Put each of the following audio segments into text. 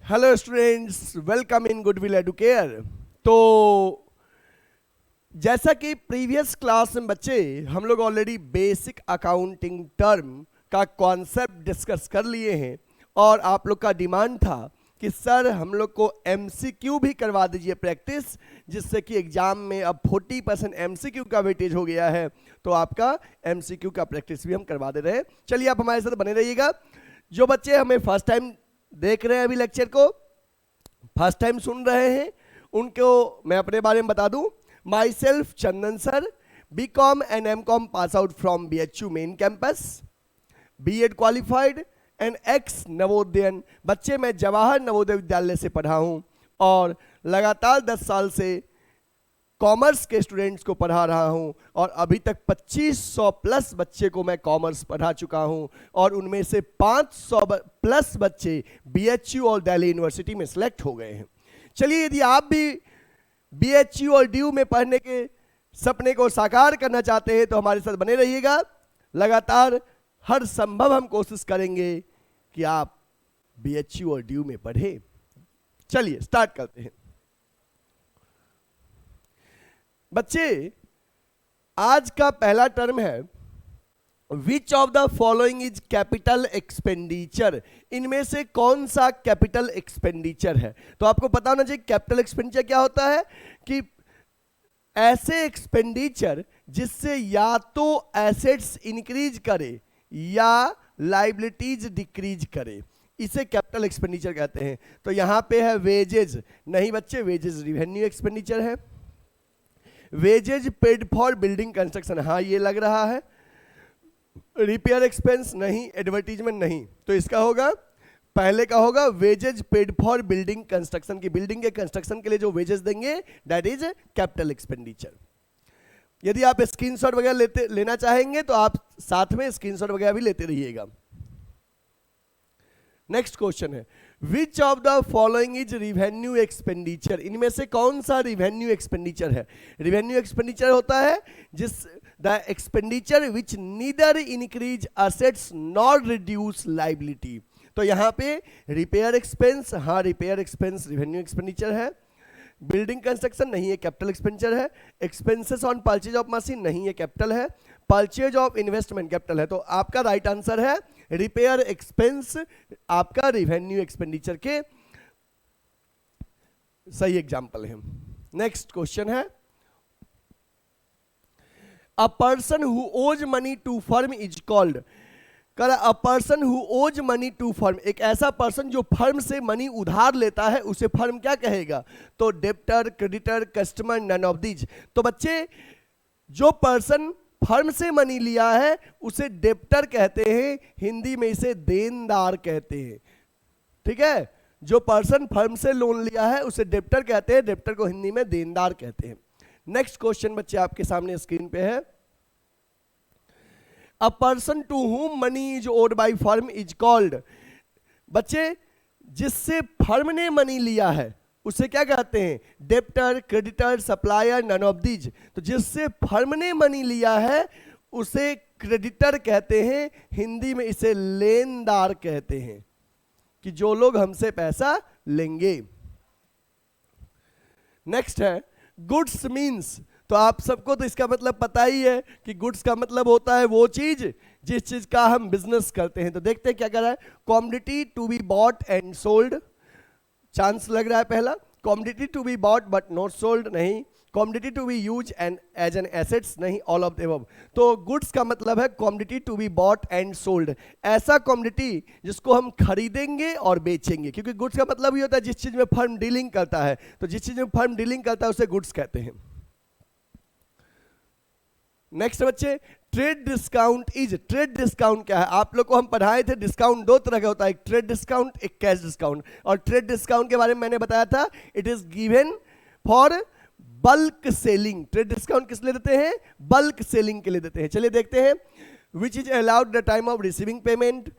Hello students, welcome in goodwill Educare. तो जैसा कि प्रीवियस क्लास में बच्चे हम लोग ऑलरेडी बेसिक अकाउंटिंग टर्म का कॉन्सेप्ट डिस्कस कर लिए हैं और आप लोग का डिमांड था कि सर हम लोग को एमसीक्यू भी करवा दीजिए प्रैक्टिस, जिससे कि एग्जाम में अब 40% एमसीक्यू का वेटेज हो गया है, तो आपका एमसीक्यू का प्रैक्टिस भी हम करवा दे रहे हैं। चलिए आप हमारे साथ बने रहिएगा। जो बच्चे हमें फर्स्ट टाइम देख रहे हैं, अभी लेक्चर को फर्स्ट टाइम सुन रहे हैं, उनको मैं अपने बारे में बता दूं। Myself Chandan sir, BCom and MCom pass out from BHU main campus, BEd qualified and ex नवोदयन। बच्चे मैं जवाहर नवोदय विद्यालय से पढ़ा हूं और लगातार 10 साल से कॉमर्स के स्टूडेंट्स को पढ़ा रहा हूं और अभी तक 2500 प्लस बच्चे को मैं कॉमर्स पढ़ा चुका हूं और उनमें से 500 प्लस बच्चे बीएचयू और दिल्ली यूनिवर्सिटी में सिलेक्ट हो गए हैं। चलिए, यदि आप भी बीएचयू और ड्यू में पढ़ने के सपने को साकार करना चाहते हैं तो हमारे साथ बने रहिएगा। लगातार हर संभव हम कोशिश करेंगे कि आप बीएचयू और ड्यू में पढ़ें। चलिए स्टार्ट करते हैं। बच्चे, आज का पहला टर्म है which of the following is capital expenditure. इनमें से कौन सा कैपिटल एक्सपेंडिचर है? तो आपको पता होना चाहिए कैपिटल एक्सपेंडिचर क्या होता है कि ऐसे एक्सपेंडिचर जिससे या तो एसेट्स इंक्रीज करे या लाइबिलिटीज डिक्रीज करे, इसे कैपिटल एक्सपेंडिचर कहते हैं। तो यहां पे है वेजेज। नहीं बच्चे, वेजेज रिवेन्यू एक्सपेंडिचर है। Wages paid for building construction, हाँ ये लग रहा है। रिपेयर एक्सपेंस नहीं, एडवर्टीजमेंट नहीं, तो इसका होगा पहले का होगा wages paid for building construction, की बिल्डिंग के कंस्ट्रक्शन के लिए जो वेजेस देंगे दैट इज कैपिटल एक्सपेंडिचर। यदि आप स्क्रीनशॉट वगैरह लेना चाहेंगे तो आप साथ में स्क्रीनशॉट वगैरह भी लेते रहिएगा। नेक्स्ट क्वेश्चन है which of the following is revenue expenditure. इनमें से कौन सा रिवेन्यू एक्सपेंडिचर है? रिवेन्यू एक्सपेंडिचर होता है जिस the expenditure which neither increase assets nor reduce liability. तो यहां पे रिपेयर एक्सपेंस, हाँ रिपेयर एक्सपेंस रिवेन्यू एक्सपेंडिचर है। बिल्डिंग कंस्ट्रक्शन नहीं है, कैपिटल एक्सपेंडिचर है। Expenses on purchase of machine नहीं है, कैपिटल है। परचेज ऑफ इन्वेस्टमेंट कैपिटल है। तो आपका राइट आंसर है रिपेयर एक्सपेंस, आपका रिवेन्यू एक्सपेंडिचर के सही एग्जाम्पल है। नेक्स्ट क्वेश्चन है a person who owes money to firm is called. A person who owes money to firm, एक ऐसा पर्सन जो फर्म से मनी उधार लेता है उसे फर्म क्या कहेगा? तो debtor, creditor, customer, none of these. तो बच्चे, जो पर्सन फर्म से मनी लिया है उसे डेब्टर कहते हैं, हिंदी में इसे देनदार कहते हैं। ठीक है, जो पर्सन फर्म से लोन लिया है उसे डेब्टर कहते हैं, डेब्टर को हिंदी में देनदार कहते हैं। नेक्स्ट क्वेश्चन बच्चे आपके सामने स्क्रीन पे है a person to whom money is owed by firm is called. बच्चे, जिससे फर्म ने मनी लिया है उसे क्या कहते हैं? Debtor, creditor, supplier, none of these. तो जिससे फर्म ने मनी लिया है उसे क्रेडिटर कहते हैं, हिंदी में इसे लेनदार कहते हैं, कि जो लोग हमसे पैसा लेंगे। नेक्स्ट है गुड्स मीन्स। तो आप सबको तो इसका मतलब पता ही है कि गुड्स का मतलब होता है वो चीज जिस चीज का हम बिजनेस करते हैं। तो देखते हैं क्या कर रहा है। Commodity to be bought and sold, chance लग रहा है पहला। Commodity to be bought but not sold नहीं। Commodity to be use and as an assets नहीं, ऑल ऑफ द अबव। तो गुड्स का मतलब है commodity to be bought and sold, ऐसा कॉमोडिटी जिसको हम खरीदेंगे और बेचेंगे, क्योंकि गुड्स का मतलब ये होता है जिस चीज में फर्म डीलिंग करता है। तो जिस चीज में फर्म डीलिंग करता है उसे गुड्स कहते हैं। नेक्स्ट बच्चे, trade discount is. Trade discount क्या है? आप लोग को हम पढ़ाए थे डिस्काउंट दो तरह का होता है, एक ट्रेड डिस्काउंट, एक कैश डिस्काउंट। और ट्रेड डिस्काउंट के बारे में मैंने बताया था it is given for bulk selling. Trade discount किस लिए देते हैं? बल्क सेलिंग के लिए देते हैं। चलिए देखते हैं। विच is allowed the time of receiving payment,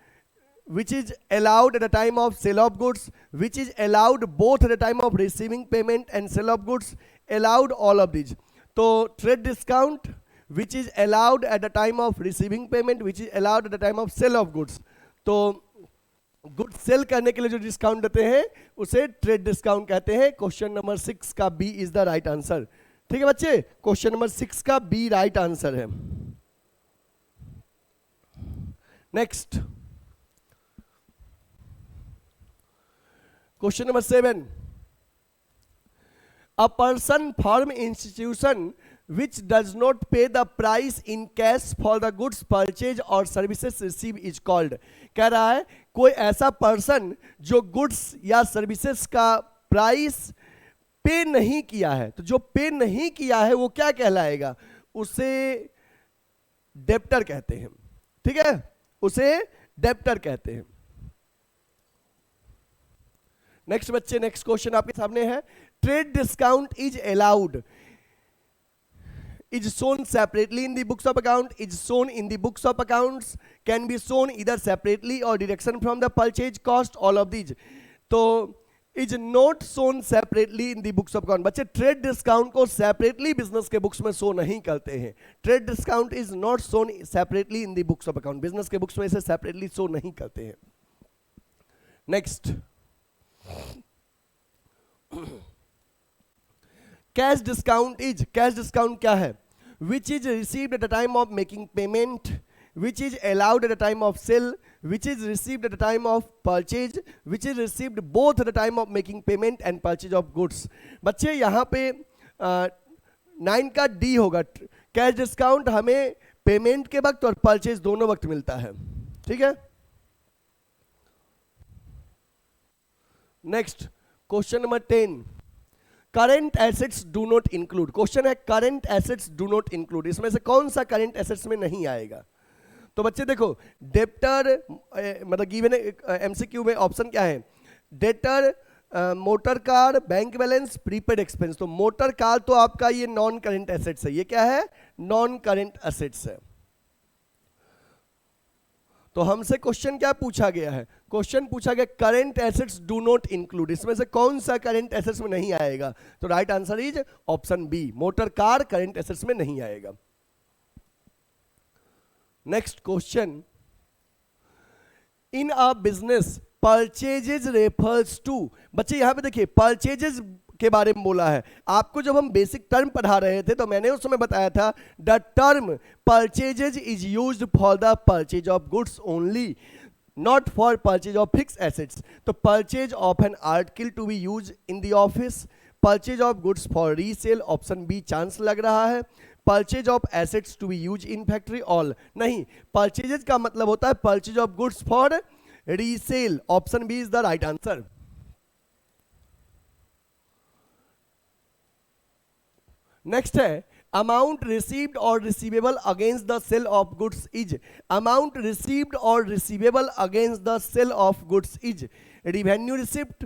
which is allowed at the time of sale of goods, which is allowed both at the time of receiving payment and sale of goods, allowed all of these. तो trade discount which is allowed at the time of receiving payment, which is allowed at the time of sale of goods. तो good cell करने के लिए जो discount देते हैं उसे trade discount कहते हैं। क्वेश्चन नंबर 6 का B is the right answer. ठीक है बच्चे, क्वेश्चन नंबर 6 का बी राइट आंसर है। Next, question number 7, a person, firm, institution which does not pay the price in cash for the goods purchased or services received is called। कह रहा है कोई ऐसा पर्सन जो गुड्स या services का प्राइस पे नहीं किया है, तो जो पे नहीं किया है वो क्या कहलाएगा? उसे डेप्टर कहते हैं। ठीक है, उसे डेप्टर कहते हैं। नेक्स्ट बच्चे, नेक्स्ट क्वेश्चन आपके सामने है। Trade discount is allowed, is shown separately in the books of account, is shown in the books of accounts, can be shown either separately or deduction from the purchase cost, all of these। तो is not shown separately in the books of account। बच्चे trade discount को separately business के books में show नहीं करते हैं। Trade discount is not shown separately in the books of account, business के books में इसे सेपरेटली शो नहीं करते हैं। Next, cash discount is, cash discount क्या है? Which is received at the time of making payment, which is allowed at the time of sale, which is received at the time of purchase, which is received both at the time of making payment and purchase of goods. बच्चे यहाँ पे 9 का D होगा। Cash discount हमें payment के वक्त और purchase दोनों वक्त मिलता है। ठीक है, next, question number 10, current assets do not include. Question है current assets do not include, इसमें से कौन सा करंट एसेट्स में नहीं आएगा? तो बच्चे देखो, डेप्टर मतलब गिवन एमसीक्यू में ऑप्शन क्या है? Debtor, motor car, bank balance, prepaid expense. तो मोटर कार तो आपका ये नॉन करंट एसेट्स है। ये क्या है? नॉन करंट एसेट्स है। तो हमसे क्वेश्चन क्या पूछा गया है? क्वेश्चन पूछा गया current assets do not include, इसमें से कौन सा करंट एसेट्स में नहीं आएगा? तो right answer is option B, motor car current assets में नहीं आएगा। Next question, in a business purchases refers to. बच्चे यहां पे देखिए परचेजेज के बारे में बोला है। आपको जब हम बेसिक टर्म पढ़ा रहे थे तो मैंने उस समय बताया था the term purchases is used for the purchase of goods only, not for purchase of fix assets. तो purchase of an article to be use in the office, purchase of goods for resale, option B chance लग रहा है। Purchase of assets to be use in factory, all नहीं। Purchases का मतलब होता है purchase of goods for resale, option B is the right answer. Next है amount received और receivable against the sale of goods is. Amount received और receivable against the sale of goods is revenue receipt,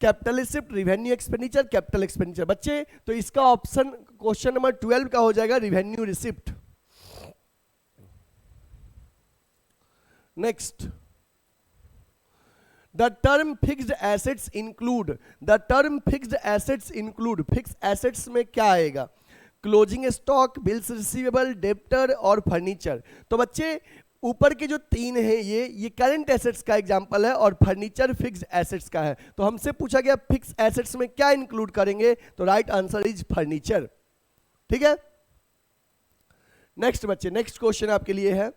capital receipt, revenue expenditure, capital expenditure. बच्चे तो इसका option question number 12 का हो जाएगा revenue receipt. Next, the term fixed assets include, the term fixed assets include, fix assets में क्या आएगा? Closing stock, bills receivable, debtor और फर्नीचर। तो बच्चे ऊपर के जो 3 है ये करंट एसेट्स का एग्जांपल है और फर्नीचर फिक्स्ड एसेट्स का है। तो हमसे पूछा गया फिक्स एसेट्स में क्या इंक्लूड करेंगे? तो राइट आंसर इज फर्नीचर। ठीक है, नेक्स्ट बच्चे, नेक्स्ट क्वेश्चन आपके लिए है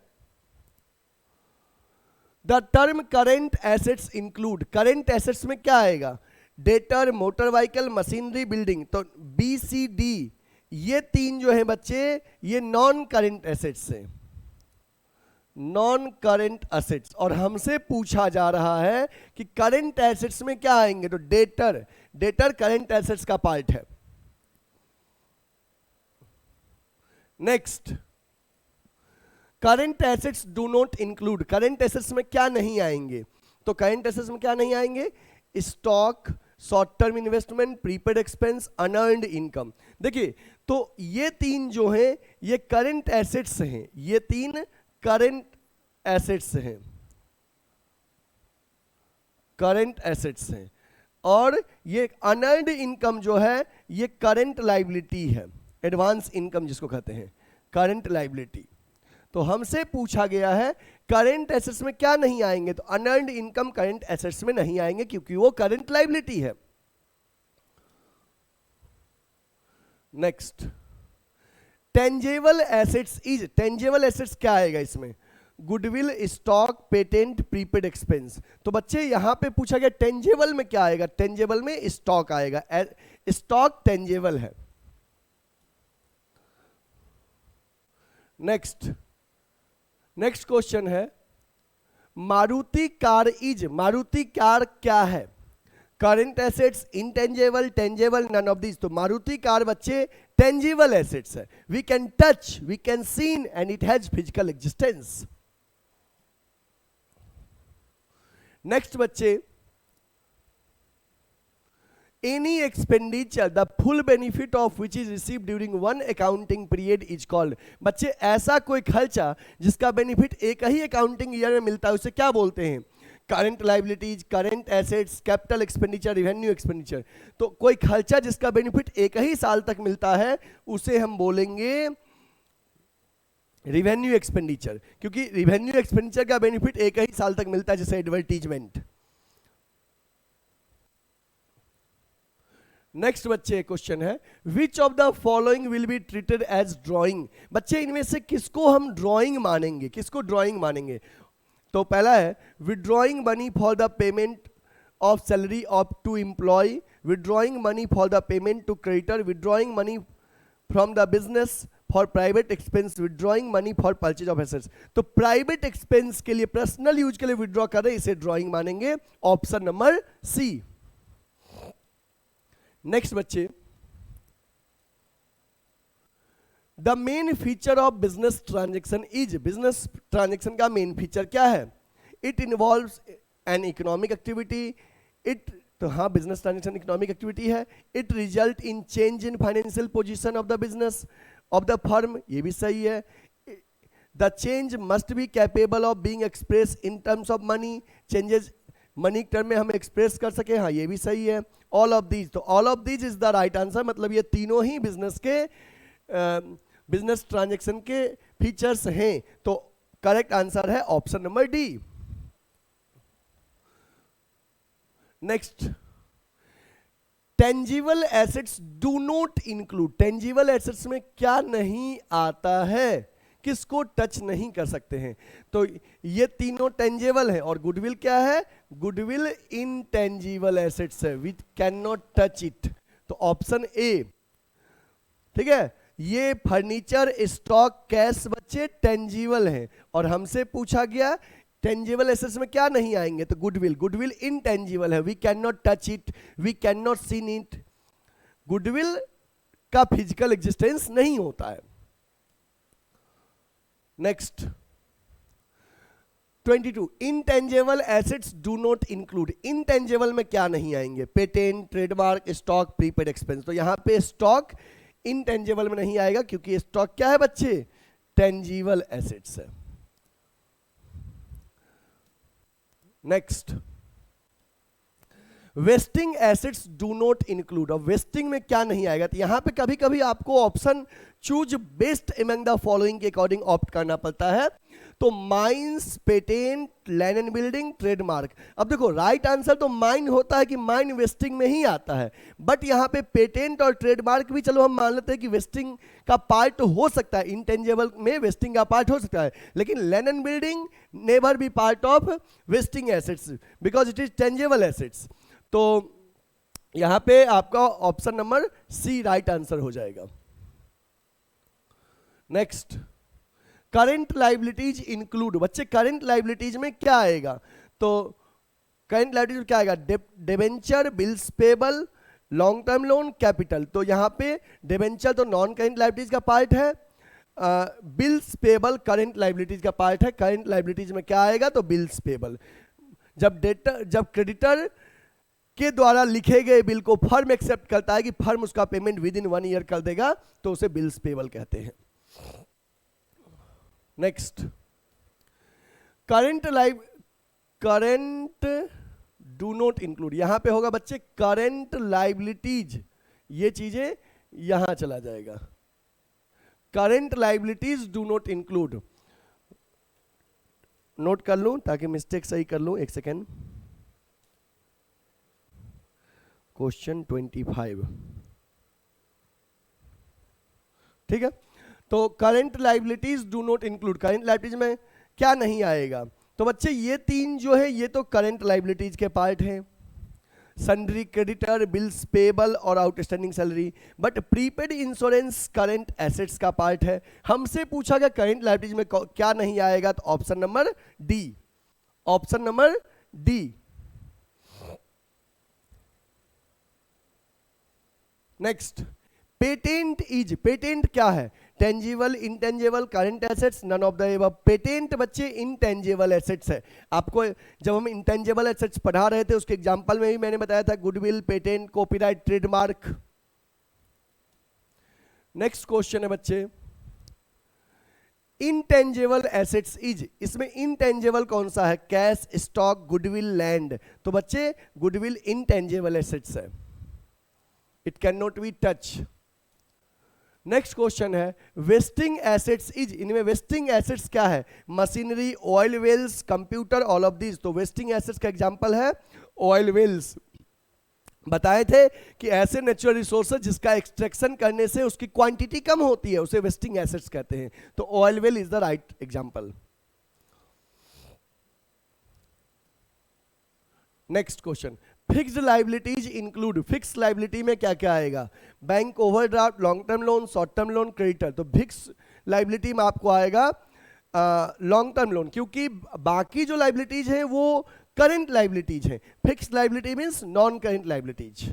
the term current assets include. Current assets में क्या आएगा? Debtor, motor vehicle, machinery, building. तो बी सी डी ये 3 जो है बच्चे ये नॉन करंट एसेट्स है, नॉन करंट एसेट्स। और हमसे पूछा जा रहा है कि करंट एसेट्स में क्या आएंगे? तो डेटर, डेटर करंट एसेट्स का पार्ट है। Next, current assets do not include. Current assets में क्या नहीं आएंगे? तो करंट एसेट्स में क्या नहीं आएंगे? Stock, short term investment, prepaid expense, unearned income. देखिए तो ये 3 जो हैं ये करंट एसेट्स हैं, ये 3 करंट एसेट्स हैं, करंट एसेट्स हैं। और ये अनअर्न्ड इनकम जो है ये करंट लायबिलिटी है, एडवांस इनकम जिसको कहते हैं करंट लायबिलिटी। तो हमसे पूछा गया है करंट एसेट्स में क्या नहीं आएंगे, तो अनअर्न्ड इनकम करंट एसेट्स में नहीं आएंगे क्योंकि वो करंट लायबिलिटी है। Next, tangible assets is, tangible assets क्या आएगा इसमें, goodwill, stock, patent, prepaid expense. तो बच्चे यहां पे पूछा गया टेंजेबल में क्या आएगा, टेंजेबल में स्टॉक आएगा, स्टॉक टेंजेबल है। नेक्स्ट क्वेश्चन है Maruti car is, Maruti car क्या है, current assets, intangible, tangible, none of this. तो मारुति कार बच्चे टेंजिबल एसेट्स है, we can touch, we can seen and it has physical existence. Next बच्चे, any expenditure the full benefit of which is received during one accounting period is called। बच्चे ऐसा कोई खर्चा जिसका benefit एक ही accounting year में मिलता है उसे क्या बोलते हैं, current liabilities, current assets, capital expenditure, revenue expenditure. तो कोई खर्चा जिसका बेनिफिट एक ही साल तक मिलता है उसे हम बोलेंगे रिवेन्यू एक्सपेंडिचर, क्योंकि रिवेन्यू एक्सपेंडिचर का बेनिफिट एक ही साल तक मिलता है, जैसे एडवर्टीजमेंट। नेक्स्ट बच्चे क्वेश्चन है which of the following will be treated as drawing. बच्चे इनमें से किसको हम ड्राइंग मानेंगे, किसको ड्राइंग मानेंगे। तो पहला है withdrawing money for the payment of salary of to employ, withdrawing money for the payment to creditor, withdrawing money from the business for private expense, withdrawing money for purchase of assets. तो private expense के लिए, personal use के लिए withdraw कर रहे, इसे drawing मानेंगे, option number सी। Next बच्चे, the main feature of business transaction is, business transaction का मेन फीचर क्या है, it involves an economic activity, it, तो हाँ बिजनेस ट्रांजेक्शन इकोनॉमिक एक्टिविटी है, it result in change in financial position of the business of the firm, ये भी सही है, the change must be capable of being express in terms of money, changes money term में हम express कर सके, हाँ ये भी सही है, ऑल ऑफ दीज। तो all of these is the right answer, मतलब ये तीनों ही बिजनेस के बिजनेस ट्रांजैक्शन के फीचर्स हैं, तो करेक्ट आंसर है option number D. Next, tangible assets do not include, tangible assets में क्या नहीं आता है, किसको टच नहीं कर सकते हैं। तो ये तीनों टेंजेबल है, और गुडविल क्या है, गुडविल इनटेंजिबल एसेट्स है, we can not touch it, तो ऑप्शन ए। ठीक है, ये फर्नीचर, स्टॉक, कैश बच्चे टेंजिबल है, और हमसे पूछा गया टेंजिबल एसेट्स में क्या नहीं आएंगे, तो गुडविल, गुडविल इनटेंजिबल है, we can not touch it, we can not seen it, goodwill का फिजिकल एग्जिस्टेंस नहीं होता है। Next 22, intangible assets do not include, intangible में क्या नहीं आएंगे, patent, trademark, stock, prepaid expense. तो यहां पे स्टॉक इनटेंजेबल में नहीं आएगा क्योंकि स्टॉक क्या है बच्चे, टेंजिबल एसेट्स है। Next, wasting assets do not include, और वेस्टिंग में क्या नहीं आएगा, तो यहां पे कभी कभी आपको option choose best among the following के अकॉर्डिंग ऑप्ट करना पड़ता है। तो mines, patent, land and building, trademark. अब देखो राइट आंसर तो माइन होता है कि माइन वेस्टिंग में ही आता है, बट यहाँ पे पेटेंट और ट्रेडमार्क भी चलो हम मान लेते हैं कि वेस्टिंग का पार्ट हो सकता है, इंटेंजेबल में वेस्टिंग का पार्ट हो सकता है, लेकिन land and building never be part of wasting assets because it is tangible assets. तो यहां पे आपका option number C right answer हो जाएगा। नेक्स्ट, करंट लायबिलिटीज इंक्लूड, बच्चे करंट लायबिलिटीज में क्या आएगा, तो करंट लायबिलिटीज क्या आएगा, debenture, bills payable, long term loan, capital. तो यहां पे डिबेंचर तो नॉन करंट लायबिलिटीज का पार्ट है, बिल्स पेबल करंट लायबिलिटीज का पार्ट है। करंट लायबिलिटीज में क्या आएगा, तो बिल्स पेबल। जब क्रेडिटर के द्वारा लिखे गए बिल को फर्म एक्सेप्ट करता है कि फर्म उसका पेमेंट विद इन 1 ईयर कर देगा, तो उसे बिल्स पेबल कहते हैं। Next, current do not include, यहां पे होगा बच्चे करंट लायबिलिटीज, ये चीजें यहां चला जाएगा, current liabilities do not include. Note कर लूं ताकि मिस्टेक सही कर लूं, एक सेकेंड। क्वेश्चन 25, ठीक है। तो current liabilities do not include, current liabilities में क्या नहीं आएगा? तो बच्चे ये तीन जो है ये तो करंट लाइबिलिटीज के पार्ट हैं, सन्ड्री क्रेडिटर, बिल्स पेबल और outstanding salary. But prepaid insurance current assets का पार्ट है। हमसे पूछा गया करंट लाइबिलिटीज में क्या नहीं आएगा, तो option number D, option number D. Next, patent is, patent क्या है? Tangible, intangible, current assets, none of the above. Patent बच्चे इंटेंजिबल एसेट्स है। आपको जब हम इंटेंजिबल एसेट्स पढ़ा रहे थे उसके एग्जांपल में भी मैंने बताया था, goodwill, patent, copyright, trademark. Next question है बच्चे, इंटेंजिबल एसेट्स इज, इसमें इंटेंजिबल कौन सा है? Cash, stock, goodwill, land. तो बच्चे गुडविल इंटेंजिबल एसेट्स है, it can not be touch. Next question है, वेस्टिंग एसेट्स इज, इनमें वेस्टिंग एसेट्स क्या है? Machinery, oil wells, computer, all of this. तो वेस्टिंग एसेट्स का एग्जांपल है ऑयल वेल्स। बताए थे कि ऐसे नेचुरल रिसोर्सेज जिसका एक्सट्रैक्शन करने से उसकी क्वांटिटी कम होती है उसे वेस्टिंग एसेट्स कहते हैं। तो oil well is the right example. Next question, fixed liabilities include, fix liability में क्या क्या आएगा? Bank overdraft, long term loan, short term loan, creditor. तो फिक्स लाइबिलिटी में आपको आएगा लॉन्ग टर्म लोन, क्योंकि बाकी जो लाइबिलिटीज हैं वो करंट लाइबिलिटीज हैं। Fix liability means non current liabilities.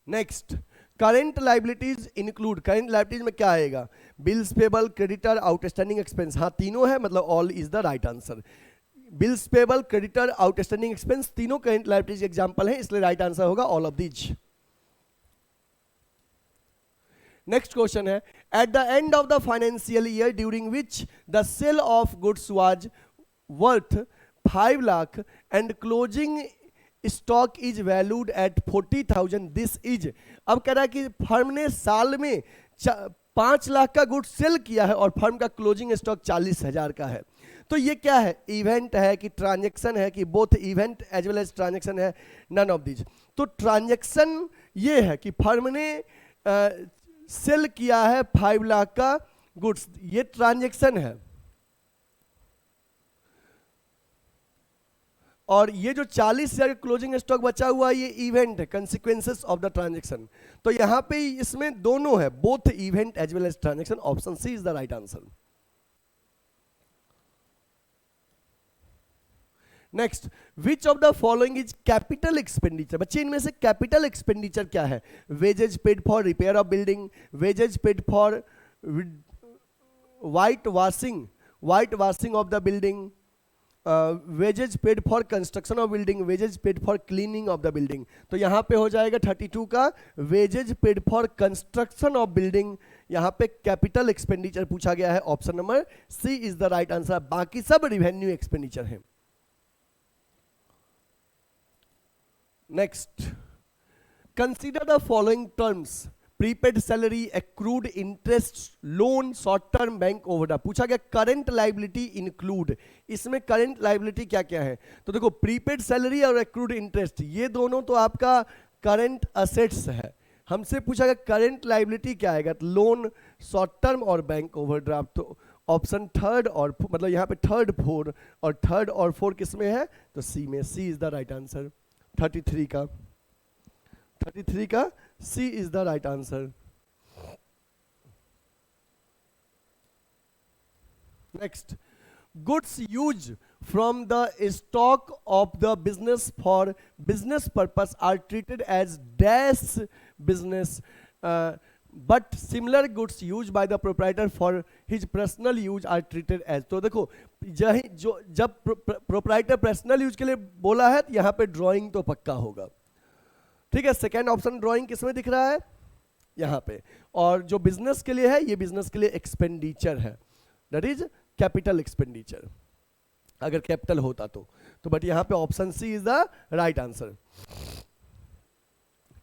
Next, current liabilities include, current liabilities में क्या आएगा? Bills payable, creditor, outstanding expense. हाँ तीनों है, मतलब all is the right answer. Bills payable, creditor, outstanding expense तीनों करंट लाइबिलिटीज एग्जांपल हैं, इसलिए राइट आंसर होगा all of these. Next question है, at the end of the financial year during which the sale of goods was worth 5 lakh and closing stock is valued at 40,000, this is. अब कह रहा है कि firm ने साल में 5 लाख का गुड्स सेल किया है और फर्म का क्लोजिंग स्टॉक 40,000 का है। तो ये क्या है? इवेंट है कि ट्रांजैक्शन है कि both event as well as transaction है? None of these. तो ट्रांजैक्शन ये है कि फर्म ने सेल किया है 5 लाख का गुड्स, ये ट्रांजैक्शन है। और ये जो 40,000 का क्लोजिंग स्टॉक बचा हुआ है ये इवेंट है, कंसिक्वेंसेस ऑफ द ट्रांजैक्शन। तो यहां पे इसमें दोनों है, both event as well as transaction. Option C is the right answer. Next, which of the following is capital expenditure? बच्चे इनमें से कैपिटल एक्सपेंडिचर क्या है? Wages paid for repair of building, wages paid for white washing of the building, wages paid for construction of building, wages paid for cleaning of the building. तो यहां पे हो जाएगा 32 का wages paid for construction of building. यहां पे capital expenditure पूछा गया है, option number C is the right answer. बाकी सब रिवेन्यू एक्सपेंडिचर है। Next, consider the following terms: prepaid salary, accrued interest, loan, short term bank overdraft। पूछा गया करंट लाइबिलिटी इंक्लूड, इसमें करंट लाइबिलिटी क्या क्या है? तो देखो प्रीपेड सैलरी और accrued इंटरेस्ट ये दोनों तो आपका करंट असेट्स है। हमसे पूछा गया करंट लाइबिलिटी क्या आएगा? लोन, शॉर्ट टर्म और बैंक ओवरड्राफ्ट। तो ऑप्शन थर्ड और मतलब यहाँ पे थर्ड और फोर किस में है? तो सी में, C is the right answer. 33 का C is the right answer. Next, goods use from the stock of the business for business purpose are treated as dash business but similar goods use by the proprietor for his personal use are treated as. तो देखो जब proprietor personal use के लिए बोला है तो यहाँ पे ड्राइंग तो पक्का होगा, ठीक है। सेकेंड ऑप्शन ड्राइंग किसमें दिख रहा है? यहाँ पे। और जो बिजनेस के लिए है ये बिजनेस के लिए एक्सपेंडिचर है, दैट इज कैपिटल एक्सपेंडिचर, अगर कैपिटल होता तो बट यहाँ पे option C is the right answer,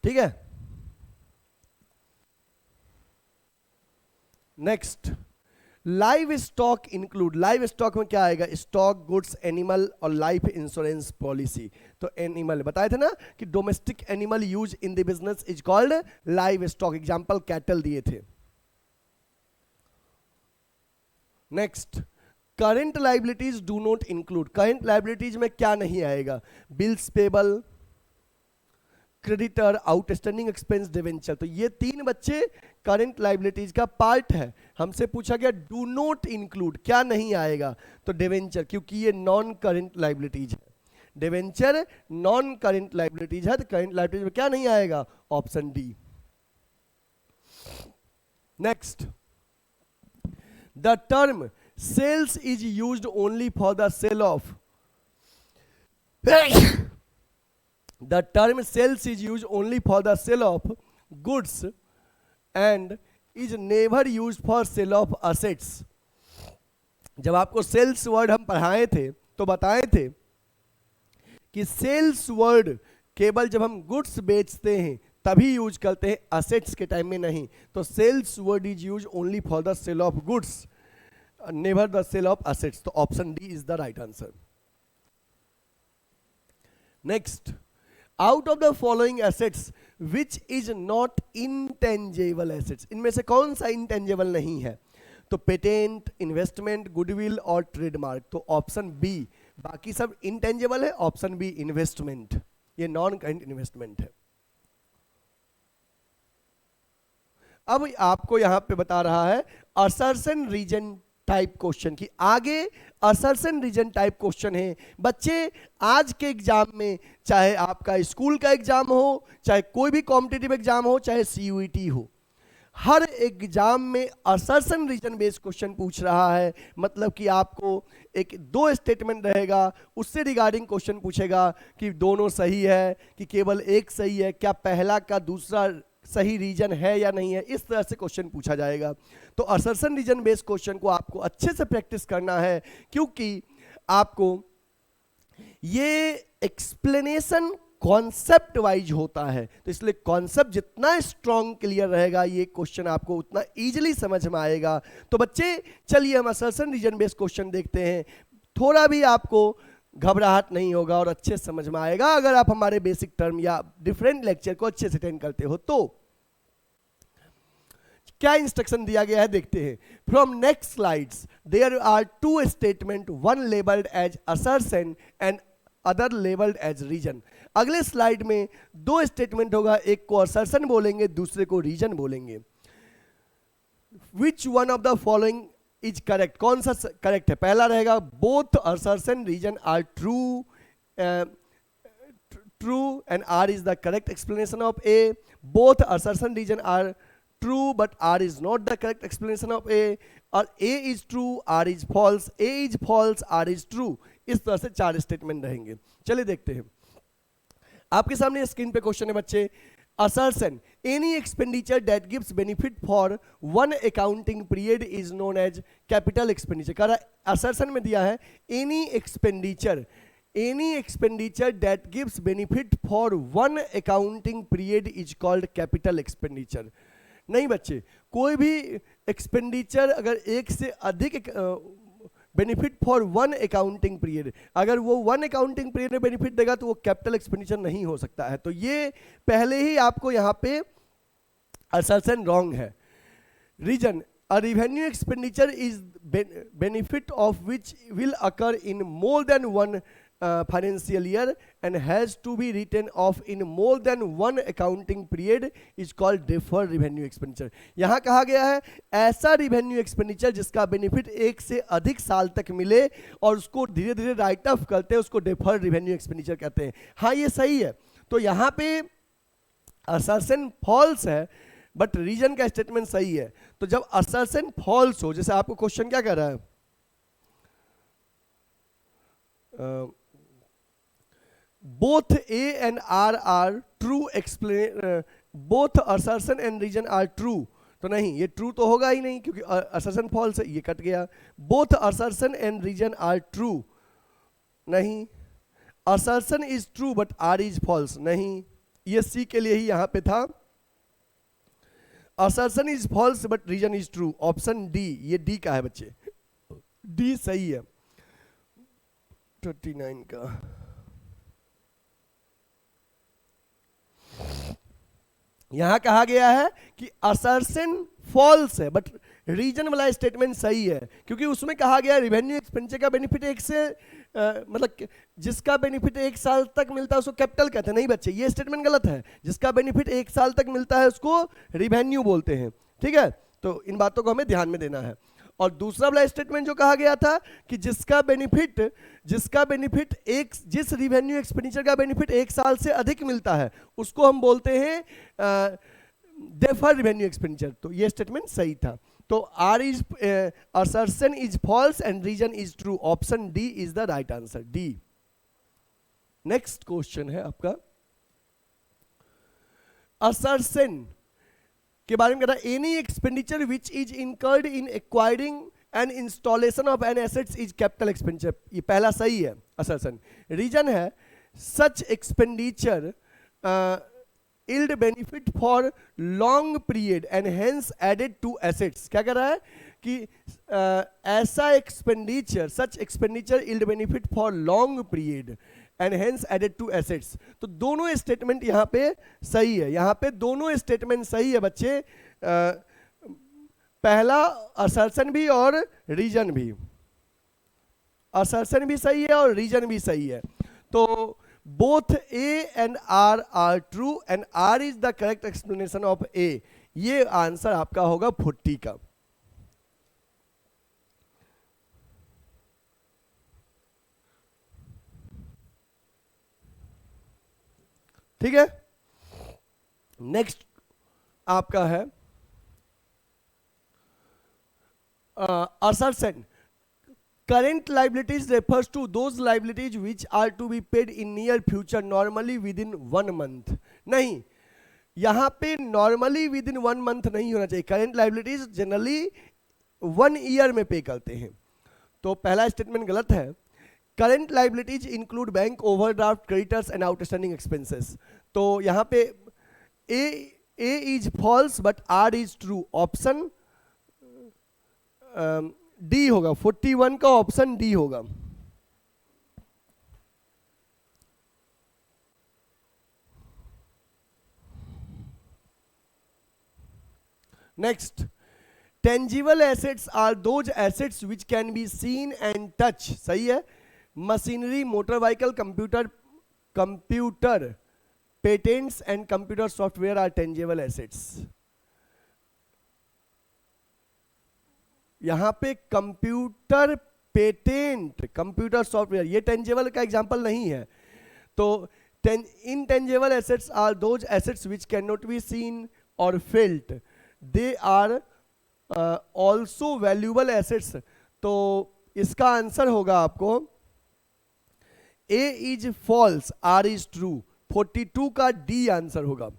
ठीक है। Next, live stock include, live stock में क्या आएगा, स्टॉक, गुड्स, एनिमल और लाइफ इंश्योरेंस पॉलिसी। तो एनिमल बताए थे ना कि domestic animal use in the business is called live stock, example cattle दिए थे। Next, current liabilities do not include, current liabilities में क्या नहीं आएगा, bills payable, creditor, outstanding expense, debenture. तो ये तीन बच्चे करंट लाइबिलिटीज का पार्ट है। हमसे पूछा गया डू नॉट इंक्लूड, क्या नहीं आएगा, तो डिवेंचर, क्योंकि ये नॉन करंट लाइबिलिटीज है, डिवेंचर नॉन करंट लाइबिलिटीज है, तो करंट लाइबिलिटीज में क्या नहीं आएगा, option D. Next, the term sales is used only for the sale of, the term sales is used only for the sale of goods and is never used for sale of assets। जब आपको sales word हम पढ़ाए थे तो बताए थे कि sales word केवल जब हम गुड्स बेचते हैं तभी यूज करते हैं, असेट्स के टाइम में नहीं। तो sales word is use only for the sale of goods, never the sale of assets. तो option D is the right answer. Next, out of the following assets which is not intangible assets, इनमें से कौन सा intangible नहीं है, तो patent, investment, goodwill और trademark. तो ऑप्शन बी, बाकी सब इंटेंजेबल है, ऑप्शन बी इन्वेस्टमेंट, ये नॉन करंट इन्वेस्टमेंट है। अब आपको यहां पे बता रहा है असर्शन रीजन टाइप क्वेश्चन की, आगे असर्शन रीजन टाइप क्वेश्चन है। बच्चे आज के एग्जाम में, चाहे आपका स्कूल का एग्जाम हो, चाहे कोई भी कॉम्पिटिटिव एग्जाम हो, चाहे सीयूईटी हो, हर एग्जाम में असर्शन रीजन बेस्ड क्वेश्चन पूछ रहा है। मतलब कि आपको एक दो स्टेटमेंट रहेगा, उससे रिगार्डिंग क्वेश्चन पूछेगा कि दोनों सही है कि केवल एक सही है, क्या पहला का दूसरा सही रीजन है या नहीं है, इस तरह से क्वेश्चन पूछा जाएगा। तो असर्शन रीजन बेस्ड क्वेश्चन को आपको अच्छे से प्रैक्टिस करना है, क्योंकि आपको ये एक्सप्लेनेशन कॉन्सेप्ट वाइज होता है, तो इसलिए कॉन्सेप्ट जितना स्ट्रॉन्ग क्लियर रहेगा ये क्वेश्चन आपको उतना इजीली समझ में आएगा। तो बच्चे चलिए हम असर्शन रीजन बेस्ड क्वेश्चन देखते हैं, थोड़ा भी आपको घबराहट नहीं होगा और अच्छे समझ में आएगा अगर आप हमारे बेसिक टर्म या डिफरेंट लेक्चर को अच्छे से अटेंड करते हो। तो क्या इंस्ट्रक्शन दिया गया है देखते हैं। From next slides there are two statement, one labelled as assertion and other labelled as reason. अगले स्लाइड में दो स्टेटमेंट होगा, एक को असर्शन बोलेंगे, दूसरे को रीजन बोलेंगे। Which one of the following is correct, कौन सा करेक्ट है, पहला रहेगा both assertion reason are true, true and R is the correct explanation of A, both assertion reason are true but R is not the correct explanation of A, और A is true R is false, A is false R is true. इस तरह से चार statement रहेंगे। चलिए देखते हैं, आपके सामने स्क्रीन पे क्वेश्चन है बच्चे। Assertion, any expenditure that gives benefit for one accounting period is known as capital expenditure। कह रहा है assertion में दिया है any expenditure that gives benefit for one accounting period is called capital expenditure। नहीं बच्चे, कोई भी एक्सपेंडिचर अगर एक से अधिक benefit for one accounting period, अगर वो वन अकाउंटिंग पीरियड में बेनिफिट देगा तो वो कैपिटल एक्सपेंडिचर नहीं हो सकता है। तो ये पहले ही आपको यहाँ पे असर्शन रॉन्ग है। Reason, a revenue expenditure is benefit of which will occur in more than one financial year and has to be written off in more than one accounting period is called deferred revenue expenditure। यहाँ कहा गया है ऐसा revenue expenditure जिसका benefit एक से अधिक साल तक मिले और उसको धीरे धीरे राइट ऑफ करते हैं, उसको deferred revenue expenditure कहते हैं। हाँ ये सही है। तो यहाँ पे assertion false है बट रीजन का स्टेटमेंट सही है। तो जब assertion false हो, जैसे आपको क्वेश्चन क्या कह रहा है, both A and R are true, explain both assertion and reason are true। तो नहीं, ये ट्रू तो होगा ही नहीं क्योंकि assertion false है, ये कट गया। both assertion and reason are true, नहीं। assertion is true but R is false, नहीं। ये C के लिए ही यहाँ पे था। Assertion is false but reason is true, option D, ये डी का है बच्चे, डी सही है 39 का। यहां कहा गया है कि असर्शन फॉल्स है बट रीजन वाला स्टेटमेंट सही है, क्योंकि उसमें कहा गया रिवेन्यू एक्सपेंडिचर का बेनिफिट एक से मतलब जिसका बेनिफिट 1 साल तक मिलता है उसको कैपिटल कहते हैं। नहीं बच्चे, ये स्टेटमेंट गलत है। जिसका बेनिफिट 1 साल तक मिलता है उसको रिवेन्यू बोलते हैं, ठीक है। तो इन बातों को हमें ध्यान में देना है। और दूसरा वाला स्टेटमेंट जो कहा गया था कि जिस रिवेन्यू एक्सपेंडिचर का बेनिफिट 1 साल से अधिक मिलता है उसको हम बोलते हैं डेफर्ड रिवेन्यू एक्सपेंडिचर। तो ये स्टेटमेंट सही था। तो R is assertion is false and reason is true, option D is the right answer, D. Next question है आपका असर्शन के बारे में, कहता है any expenditure which is incurred in acquiring and installation of an assets is capital expenditure, ये पहला सही है असर्शन। रीजन है such expenditure yield benefit for long period and hence added to assets। क्या कह रहा है कि ऐसा expenditure, such expenditure yield benefit for long period and hence added to assets। तो दोनों स्टेटमेंट यहाँ पे सही है, यहाँ पे दोनों स्टेटमेंट सही है बच्चे, पहला असर्शन भी और रीजन भी, असर्शन भी सही है और रीजन भी सही है। तो both A and R are true and R is the correct explanation of A। ये आंसर आपका होगा 40 का। ठीक है, नेक्स्ट आपका है assertion। Current liabilities refers to those liabilities which are to be paid in near future normally within 1 month। नहीं, यहाँ पे normally within 1 month नहीं होना चाहिए। current liabilities generally 1 year में पे करते हैं। तो पहला स्टेटमेंट गलत है। current liabilities include bank overdraft creditors and outstanding expenses। तो यहाँ पे A is false but R is true, option D होगा, 41 का ऑप्शन डी होगा। Next, tangible assets are those assets which can be seen and touch, सही है। Machinery, motor vehicle, computer, patents and computer software are tangible assets. यहां पे computer, patent, computer software ये tangible का example नहीं है। तो intangible assets are those assets which can not be seen और felt, they are also valuable assets. तो इसका आंसर होगा आपको A is false, R is true, 42 का डी आंसर होगा।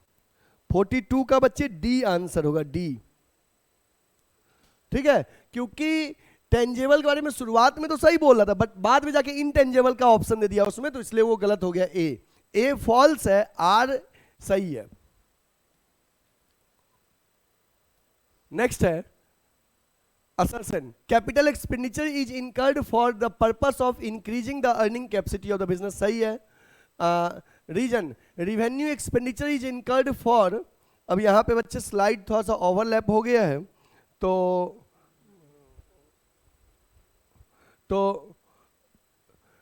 42 का बच्चे डी आंसर होगा, डी। ठीक है, क्योंकि टेंजेबल के बारे में शुरुआत में तो सही बोल रहा था बट बाद में जाके इनटेंजेबल का ऑप्शन दे दिया उसमें, तो इसलिए वो गलत हो गया। ए फॉल्स है, आर सही है। नेक्स्ट है assertion, capital expenditure is incurred for the purpose of increasing the earning capacity of the business, सही है। Reason, revenue expenditure is incurred for, अब यहां पे बच्चे स्लाइड थोड़ा सा ओवरलैप हो गया है तो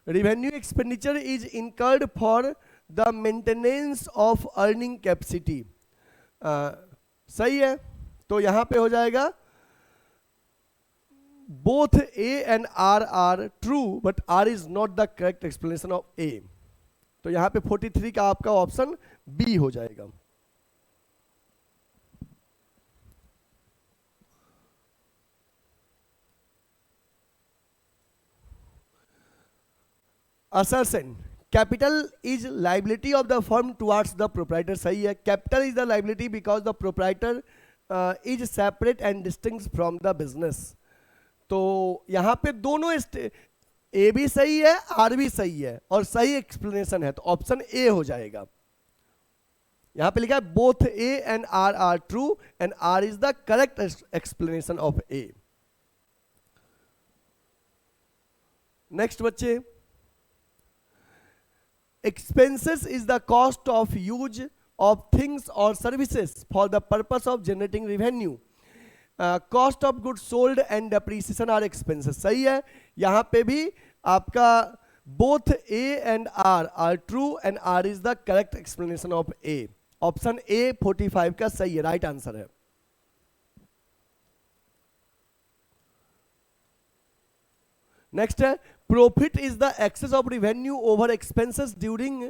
revenue expenditure is incurred for the maintenance of earning capacity, सही है। तो यहां पे हो जाएगा both A and R are true but R is not the correct explanation of A. तो यहां पे 43 का आपका ऑप्शन बी हो जाएगा। assertion, capital is liability of the firm towards the proprietor, सही है। capital is the liability because the proprietor is separate and distinct from the business। तो यहां पे दोनों ए भी सही है, आर भी सही है और सही एक्सप्लेनेशन है, तो ऑप्शन ए हो जाएगा। यहां पे लिखा है both A and R true and R is the correct explanation of A. Next बच्चे, expenses is the cost of use of things और services for the purpose of generating revenue. Cost of good sold and depreciation are expenses, सही है। यहां पे भी आपका both A and R true and R is the correct explanation of A. Option A 45 का सही है, राइट आंसर है। नेक्स्ट है profit is the excess of revenue over expenses during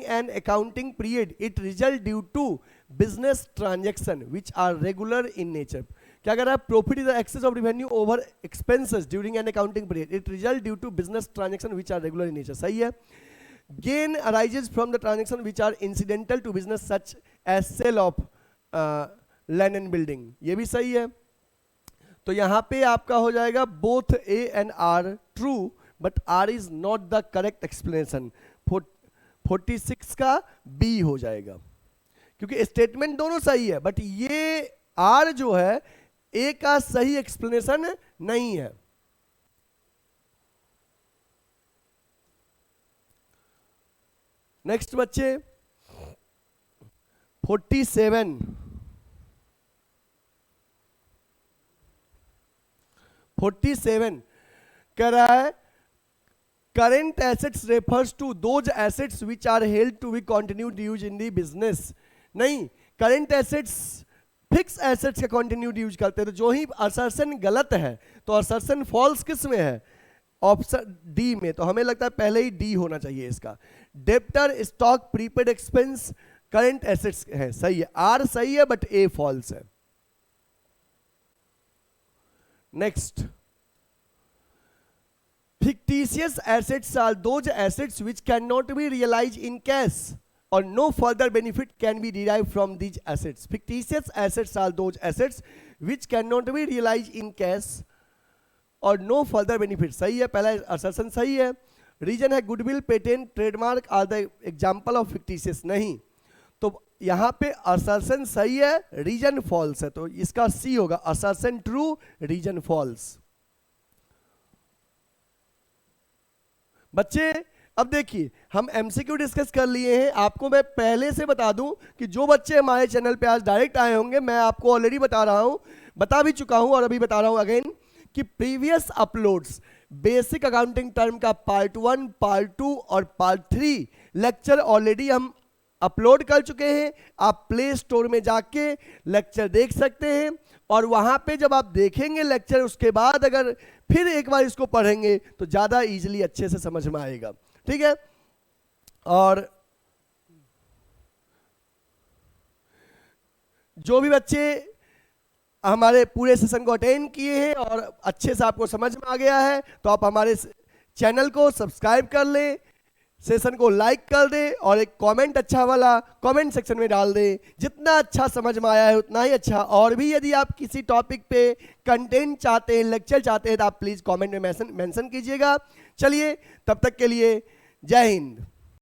an accounting period, it result due to business transaction which are regular in nature. क्या कह रहा है, profit is the excess of revenue over expenses during an accounting period, it result due to business transaction which are regular in nature, सही है। Gain arises from the transaction which are incidental to business such as sale of land and building, ये भी सही है। तो यहां पे आपका हो जाएगा both A and R true but R is not the correct explanation, 46 का बी हो जाएगा, क्योंकि स्टेटमेंट दोनों सही है बट ये आर जो है ए का सही एक्सप्लेनेशन नहीं है। नेक्स्ट बच्चे 47 कह रहा है current assets refers to those assets which are held to be continued use in the business। नहीं, current assets फिक्स एसेट्स का कंटिन्यूड यूज करते हैं, तो जो ही असर्शन गलत है तो असर्शन फॉल्स किस में है, ऑप्शन डी में। तो हमें लगता है पहले ही डी होना चाहिए इसका। Debtor stock prepaid expense current assets है, सही है, आर सही है बट ए फॉल्स है। Next, fictitious assets are those assets which cannot be realized in cash or no further benefit can be derived from these assets। fictitious assets are those assets which cannot be realized in cash or no further benefit, सही है, पहला assertion सही है। Reason है goodwill, patent, trademark are the example of fictitious, नहीं, तो यहां पे assertion सही है, रीजन फॉल्स है, तो इसका सी होगा, assertion ट्रू, रीजन फॉल्स। बच्चे अब देखिए हम एमसीक्यू डिस्कस कर लिए हैं। आपको मैं पहले से बता दूं कि जो बच्चे हमारे चैनल पे आज डायरेक्ट आए होंगे, मैं आपको ऑलरेडी बता भी चुका हूं और अभी बता रहा हूं अगेन कि previous uploads basic accounting term का पार्ट 1, पार्ट 2 और पार्ट 3 लेक्चर ऑलरेडी हम अपलोड कर चुके हैं। आप प्ले स्टोर में जाके लेक्चर देख सकते हैं और वहां पे जब आप देखेंगे लेक्चर, उसके बाद अगर फिर एक बार इसको पढ़ेंगे तो ज्यादा इजीली अच्छे से समझ में आएगा, ठीक है। और जो भी बच्चे हमारे पूरे सेशन को अटेंड किए हैं और अच्छे से आपको समझ में आ गया है तो आप हमारे चैनल को सब्सक्राइब कर लें, सेशन को लाइक कर दे और एक कमेंट अच्छा वाला कमेंट सेक्शन में डाल दे। जितना अच्छा समझ में आया है उतना ही अच्छा। और भी यदि आप किसी टॉपिक पे कंटेंट चाहते हैं, लेक्चर चाहते हैं तो आप प्लीज कमेंट में मेंशन कीजिएगा। चलिए तब तक के लिए जय हिंद।